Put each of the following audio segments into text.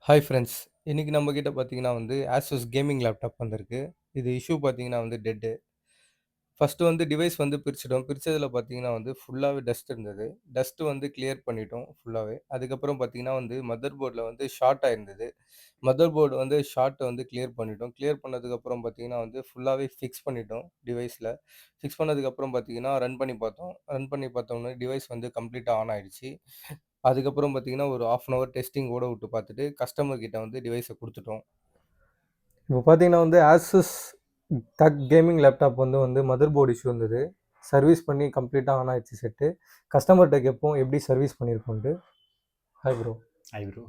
Hi friends. இன்னைக்கு நம்ம கிட்ட பார்த்தீங்கன்னா Asus கேமிங் லேப்டாப் வந்திருக்கு. இது இஷ்யூ பார்த்தீங்கன்னா டெட்டு. ஃபர்ஸ்ட்டு டிவைஸ் பிரிச்சுட்டோம். பிரிச்சதுல பார்த்தீங்கன்னா ஃபுல்லாவே டஸ்ட் இருந்தது. டஸ்ட் கிளியர் பண்ணிட்டோம் ஃபுல்லாவே. அதுக்கப்புறம் பார்த்தீங்கன்னா மதர் போர்ட்ல ஷார்ட் ஆயிருந்தது. மதர் போர்டு ஷார்ட்ட கிளியர் பண்ணிட்டோம். கிளியர் பண்ணதுக்கப்புறம் பார்த்தீங்கன்னா ஃபுல்லாவே ஃபிக்ஸ் பண்ணிட்டோம் டிவைஸ்ல. ஃபிக்ஸ் பண்ணதுக்கப்புறம் பார்த்தீங்கன்னா ரன் பண்ணி பார்த்தோம். ரன் பண்ணி பார்த்தோனே டிவைஸ் கம்ப்ளீட்டா ஆன் ஆயிடுச்சு. அதுக்கப்புறம் பார்த்தீங்கன்னா, ஒரு 1/2 அன் ஹவர் டெஸ்டிங் ஓட விட்டு பார்த்துட்டு, கஸ்டமர் கிட்ட டிவைஸ குடுத்துட்டோம். இப்போ பார்த்தீங்கன்னா Asus TUF gaming laptop motherboard issue இருந்தது. சர்வீஸ் பண்ணி கம்ப்ளீட்டா ஆன் ஆயிடுச்சு செட்டு. கஸ்டமர்ட்ட கேட்போம் எப்படி சர்வீஸ் பண்ணியிருக்கோன்ட்டு. Hi bro. Hi bro.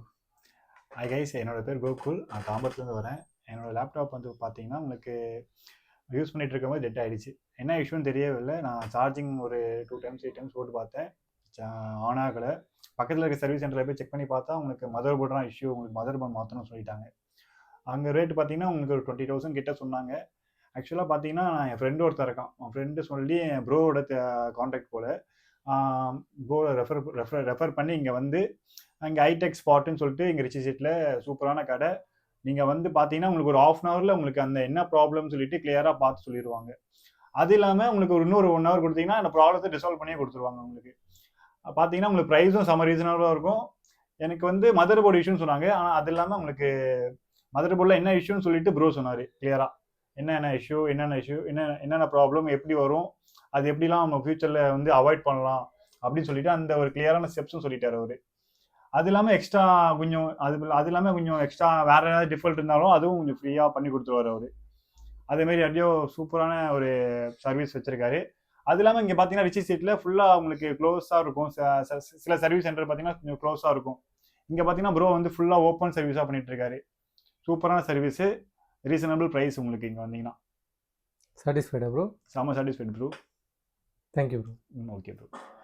Hi guys, என்னோட பேர் கோகுல். நான் தாம்பரத்துலேருந்து வரேன். என்னோட லேப்டாப் பார்த்தீங்கன்னா உங்களுக்கு யூஸ் பண்ணிட்டு இருக்கும்போது டெட் ஆகிடுச்சு. என்ன இஷ்யூன்னு தெரியவே இல்லை. நான் சார்ஜிங் ஒரு 2 டைம்ஸ் 3 டைம்ஸ் போட்டு பார்த்தேன், ஆன் ஆகலை. பக்கத்தில் இருக்க சர்வீஸ் சென்டரில் போய் செக் பண்ணி பார்த்தா உங்களுக்கு மதர் போர்டு தான் இஷ்யூ, உங்களுக்கு மதர் போர்டு மாற்றணும்னு சொல்லிட்டாங்க. அங்கே ரேட்டு பார்த்தீங்கன்னா உங்களுக்கு ஒரு 20,000 கிட்ட சொன்னாங்க. ஆக்சுவலாக பார்த்தீங்கன்னா என் ஃப்ரெண்டு ஒருத்தர் இருக்கான். அவன் ஃப்ரெண்டு சொல்லி என் ப்ரோவோட கான்டாக்ட் போல் ப்ரோவை ரெஃபர் பண்ணி இங்கே அங்கே ஹைடெக் ஸ்பாட்டுன்னு சொல்லிட்டு இங்கே ரிச்சி சீட்டில் சூப்பரான கடை. நீங்கள் பார்த்தீங்கன்னா உங்களுக்கு ஒரு 1/2 அன் ஹவரில் உங்களுக்கு அந்த என்ன ப்ராப்ளம்னு சொல்லிட்டு கிளியராக பார்த்து சொல்லிடுவாங்க. அது இல்லாமல் உங்களுக்கு ஒரு இன்னொரு 1 ஹவர் கொடுத்தீங்கன்னா அந்த ப்ராப்ளத்தை ரிசால்வ் பண்ணியே கொடுத்துருவாங்க. உங்களுக்கு பார்த்தீங்கன்னா உங்களுக்கு ப்ரைஸும் செம ரீசனபிளாக இருக்கும். எனக்கு மதர் போர்டு இஷ்யூன்னு சொன்னாங்க. ஆனால் அது இல்லாமல் உங்களுக்கு மதர் போர்டில் என்ன இஷ்யூன்னு சொல்லிட்டு ப்ரோ சொன்னார் கிளியராக. என்னென்ன இஷ்யூ என்னென்ன ப்ராப்ளம் எப்படி வரும், அது எப்படிலாம் நம்ம ஃபியூச்சரில் அவாய்ட் பண்ணலாம் அப்படின்னு சொல்லிட்டு அந்த ஒரு கிளியரான ஸ்டெப்ஸும் சொல்லிட்டார் அவர். அது இல்லாமல் எக்ஸ்ட்ரா கொஞ்சம் அது இல்லாமல் கொஞ்சம் எக்ஸ்ட்ரா வேற ஏதாவது டிஃபால்ட் இருந்தாலும் அதுவும் கொஞ்சம் ஃப்ரீயாக பண்ணி கொடுத்துருவார் அவர். அதேமாரி அப்படியோ சூப்பரான ஒரு சர்வீஸ் வச்சிருக்காரு. அது இல்லாமல் இங்கே பார்த்தீங்கன்னா ரிச்சி சீட்டில் ஃபுல்லாக உங்களுக்கு க்ளோஸாக இருக்கும். சில சர்வீஸ் சென்டர் பார்த்தீங்கன்னா கொஞ்சம் க்ளோஸாக இருக்கும். இங்கே பார்த்தீங்கன்னா ப்ரோ ஃபுல்லாக ஓப்பன் சர்வீஸாக பண்ணிட்டு இருக்காரு. சூப்பரான சர்வீஸு, ரீசனபிள் ப்ரைஸ். உங்களுக்கு இங்கே வந்தீங்கன்னா சாட்டிஸ்ஃபைடா ப்ரோ? செம்ம satisfied bro. Thank you bro. Okay bro.